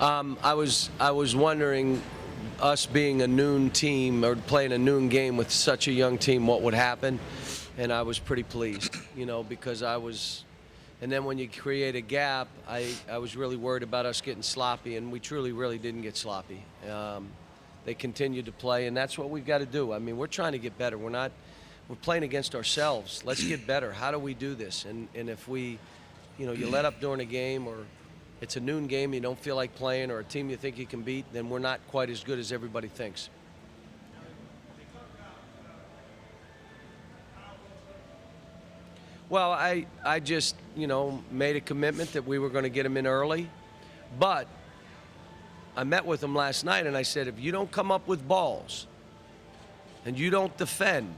I was wondering, us being a noon team or playing a noon game with such a young team, what would happen, and I was pretty pleased, because and then when you create a gap, I was really worried about us getting sloppy, and we really didn't get sloppy. They continued to play, and that's what we've got to do. I mean, we're trying to get better. We're playing against ourselves. Let's get better. How do we do this? And if we, you let up during a game, or it's a noon game, you don't feel like playing, or a team you think you can beat, then we're not quite as good as everybody thinks. Well, I just, made a commitment that we were going to get them in early. But I met with them last night, and I said, if you don't come up with balls and you don't defend,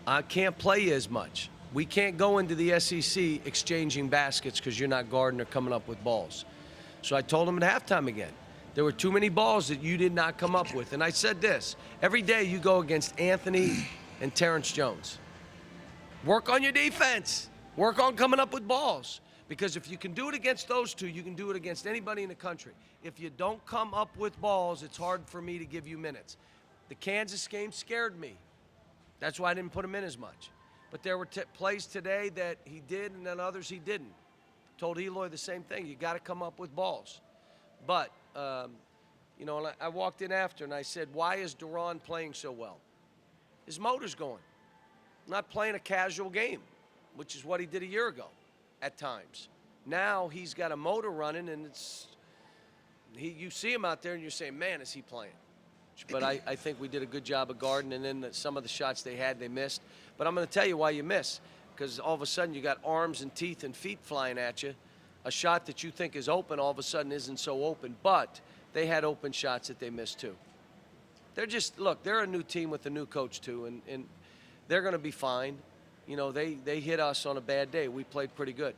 I can't play you as much. We can't go into the SEC exchanging baskets because you're not guarding or coming up with balls. So I told them at halftime again, there were too many balls that you did not come up with. And I said this, every day you go against Anthony and Terrence Jones. Work on your defense. Work on coming up with balls. Because if you can do it against those two, you can do it against anybody in the country. If you don't come up with balls, it's hard for me to give you minutes. The Kansas game scared me. That's why I didn't put him in as much. But there were plays today that he did, and then others he didn't. Told Eloy the same thing. You got to come up with balls. But, and I walked in after, and I said, why is Duran playing so well? His motor's going. Not playing a casual game, which is what he did a year ago at times. Now he's got a motor running, and you see him out there, and you're saying, man, is he playing? But I think we did a good job of guarding, and then some of the shots they had, they missed. But I'm going to tell you why you miss, because all of a sudden you got arms and teeth and feet flying at you. A shot that you think is open all of a sudden isn't so open, but they had open shots that they missed too. They're a new team with a new coach too, and they're going to be fine. They hit us on a bad day. We played pretty good.